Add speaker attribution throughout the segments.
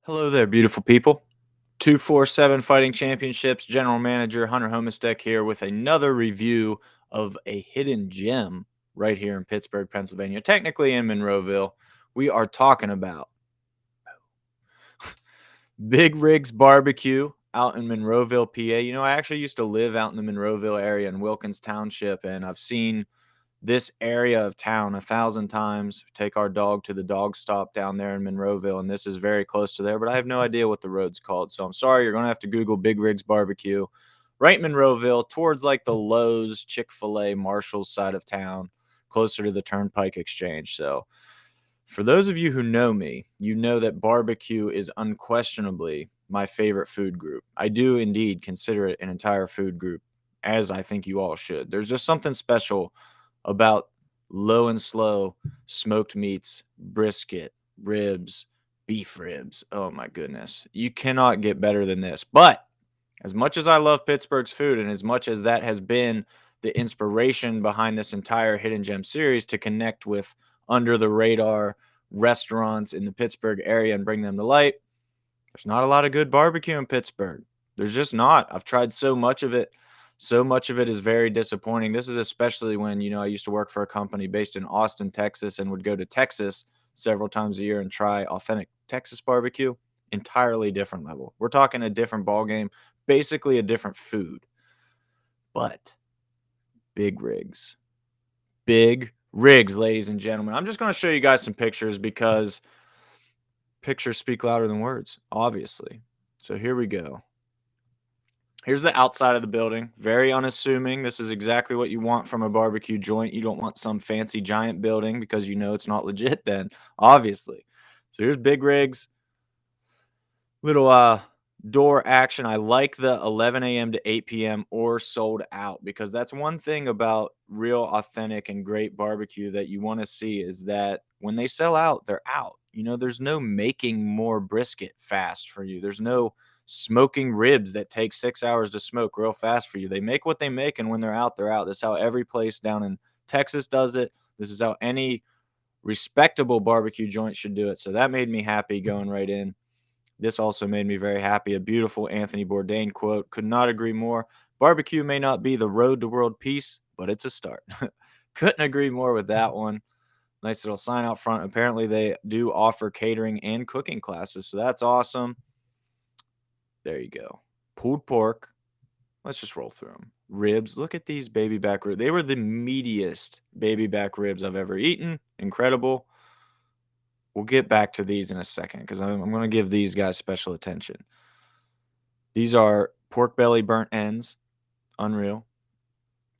Speaker 1: Hello there, beautiful people. 247 Fighting Championships General Manager Hunter Homistek here with another review of a hidden gem right here in Pittsburgh, Pennsylvania, technically in Monroeville. We are talking about Big Rigs Barbecue out in Monroeville, PA. I actually used to live out in the Monroeville area in Wilkins Township, and I've seen this area of town 1,000 times. Take our dog to the dog stop down there in Monroeville, and this is very close to there, but I have no idea what the road's called. So I'm sorry, you're going to have to Google Big Rigs Barbecue. Right in Monroeville, towards like the Lowe's, Chick-fil-A, Marshall's side of town, closer to the Turnpike Exchange. So for those of you who know me, you know that barbecue is unquestionably my favorite food group. I do indeed consider it an entire food group, as I think you all should. There's just something special about low and slow smoked meats, brisket, ribs, beef ribs. Oh my goodness. You cannot get better than this. But as much as I love Pittsburgh's food and as much as that has been the inspiration behind this entire Hidden Gem series to connect with under the radar restaurants in the Pittsburgh area and bring them to light, there's not a lot of good barbecue in Pittsburgh. There's just not. I've tried so much of it. So much of it is very disappointing. This is especially when, I used to work for a company based in Austin, Texas, and would go to Texas several times a year and try authentic Texas barbecue. Entirely different level. We're talking a different ball game, basically a different food. But big rigs. Big rigs, ladies and gentlemen. I'm just going to show you guys some pictures because pictures speak louder than words, obviously. So here we go. Here's the outside of the building. Very unassuming. This is exactly what you want from a barbecue joint. You don't want some fancy giant building because you know it's not legit then, obviously. So here's Big Rigs. Little door action. I like the 11 a.m. to 8 p.m. or sold out because that's one thing about real authentic and great barbecue that you want to see is that when they sell out, they're out. There's no making more brisket fast for you. There's no smoking ribs that take 6 hours to smoke real fast for you. They make what they make, and when they're out, they're out. This is how every place down in Texas does it. This is how any respectable barbecue joint should do it. So that made me happy going right in. This also made me very happy. A beautiful Anthony Bourdain quote. Could not agree more. Barbecue may not be the road to world peace, but it's a start. Couldn't agree more with that one. Nice little sign out front. Apparently, they do offer catering and cooking classes, so that's awesome. There you go. Pulled pork. Let's just roll through them. Ribs. Look at these baby back ribs. They were the meatiest baby back ribs I've ever eaten. Incredible. We'll get back to these in a second because I'm going to give these guys special attention. These are pork belly burnt ends. Unreal.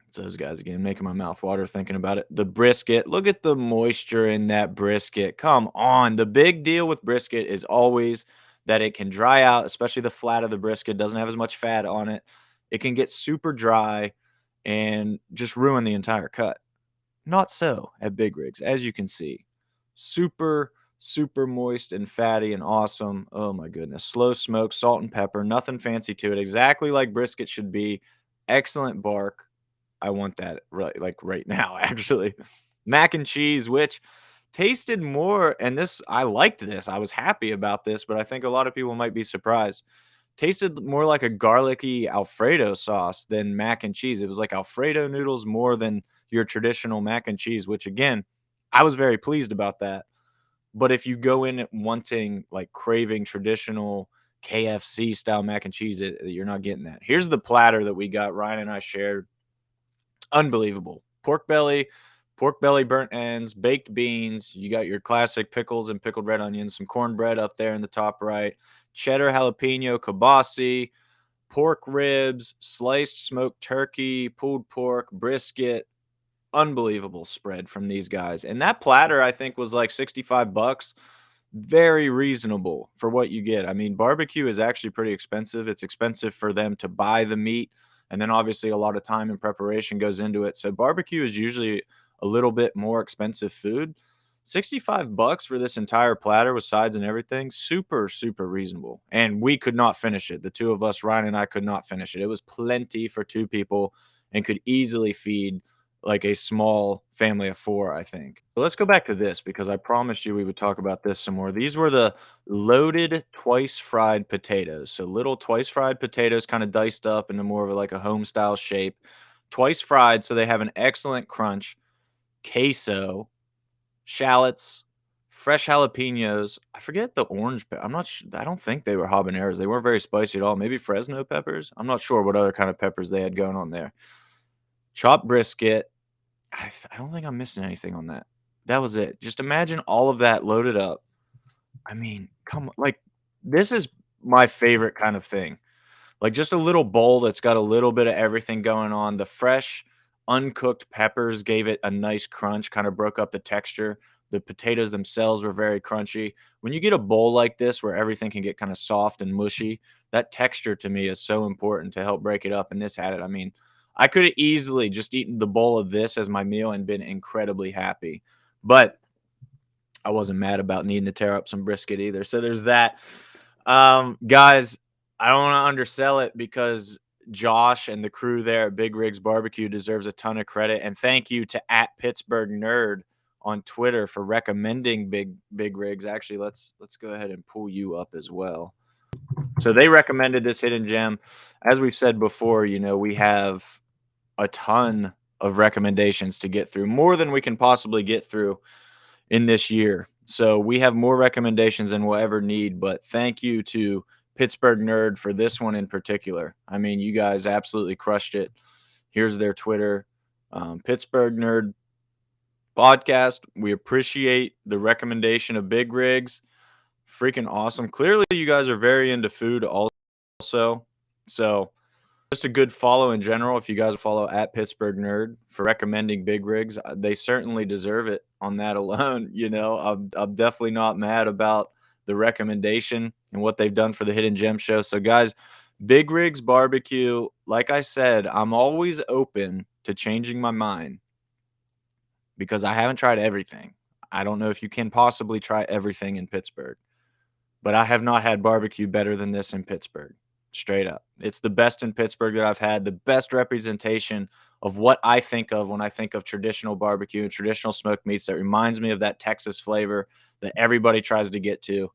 Speaker 1: It's those guys again, making my mouth water thinking about it. The brisket. Look at the moisture in that brisket. Come on. The big deal with brisket is always that it can dry out, especially the flat of the brisket. Doesn't have as much fat on it. It can get super dry and just ruin the entire cut. Not so at Big Rigs, as you can see. Super, super moist and fatty and awesome. Oh my goodness. Slow smoke, salt and pepper, nothing fancy to it. Exactly like brisket should be. Excellent bark. I want that right now, actually. Mac and cheese, which tasted more, and I liked this. I was happy about this, but I think a lot of people might be surprised. Tasted more like a garlicky Alfredo sauce than mac and cheese. It was like Alfredo noodles more than your traditional mac and cheese, which again, I was very pleased about that. But if you go in wanting, like, craving traditional KFC style mac and cheese, you're not getting that. Here's the platter that we got. Ryan and I shared. Unbelievable. Pork belly burnt ends, baked beans. You got your classic pickles and pickled red onions, some cornbread up there in the top right, cheddar jalapeno kibasi, pork ribs, sliced smoked turkey, pulled pork, brisket. Unbelievable spread from these guys. And that platter, I think, was like $65. Very reasonable for what you get. I mean, barbecue is actually pretty expensive. It's expensive for them to buy the meat. And then obviously a lot of time and preparation goes into it. So barbecue is usually a little bit more expensive food. $65 for this entire platter with sides and everything. Super, super reasonable. And we could not finish it. The two of us, Ryan and I, could not finish it. It was plenty for two people and could easily feed like a small family of 4, I think. But let's go back to this because I promised you we would talk about this some more. These were the loaded twice fried potatoes. So little twice fried potatoes kind of diced up into more of a, like a home style shape. Twice fried, so they have an excellent crunch. Queso, shallots, fresh jalapenos. I forget the orange I'm not I don't think they were habaneros. They weren't very spicy at all. Maybe Fresno peppers? I'm not sure what other kind of peppers they had going on there. Chopped brisket. I don't think I'm missing anything on that. That was it. Just imagine all of that loaded up. I mean, come on, like, this is my favorite kind of thing. Like, just a little bowl that's got a little bit of everything going on. The fresh, uncooked peppers gave it a nice crunch, kinda broke up the texture. The potatoes themselves were very crunchy. When you get a bowl like this where everything can get kinda soft and mushy, that texture to me is so important to help break it up, and this had it. I mean, I coulda easily just eaten the bowl of this as my meal and been incredibly happy. But I wasn't mad about needing to tear up some brisket either. So there's that. Guys, I don't want to undersell it because Josh and the crew there at Big Rigs Barbecue deserves a ton of credit. And thank you to at Pittsburgh Nerd on Twitter for recommending Big Rigs. Actually, let's go ahead and pull you up as well. So they recommended this hidden gem. As we've said before, we have a ton of recommendations to get through, more than we can possibly get through in this year. So we have more recommendations than we'll ever need. But thank you to Pittsburgh Nerd for this one in particular. I mean, you guys absolutely crushed it. Here's their Twitter, Pittsburgh Nerd Podcast. We appreciate the recommendation of Big Rigs. Freaking awesome. Clearly, you guys are very into food also. So just a good follow in general. If you guys follow at Pittsburgh Nerd for recommending Big Rigs, they certainly deserve it on that alone. I'm definitely not mad about the recommendation and what they've done for the Hidden Gem Show. So, guys, Big Rigs Barbecue, like I said, I'm always open to changing my mind because I haven't tried everything. I don't know if you can possibly try everything in Pittsburgh, but I have not had barbecue better than this in Pittsburgh. Straight up. It's the best in Pittsburgh that I've had, the best representation of what I think of when I think of traditional barbecue and traditional smoked meats that reminds me of that Texas flavor that everybody tries to get to.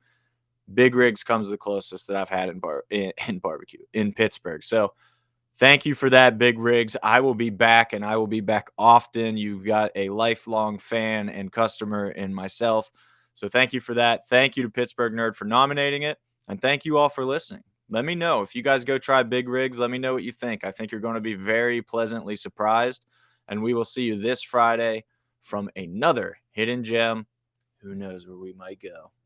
Speaker 1: Big Rigs comes the closest that I've had in barbecue in Pittsburgh. So, thank you for that, Big Rigs. I will be back, and I will be back often. You've got a lifelong fan and customer in myself. So thank you for that. Thank you to Pittsburgh Nerd for nominating it, and thank you all for listening. Let me know if you guys go try Big Rigs. Let me know what you think. I think you're going to be very pleasantly surprised, and we will see you this Friday from another hidden gem. Who knows where we might go?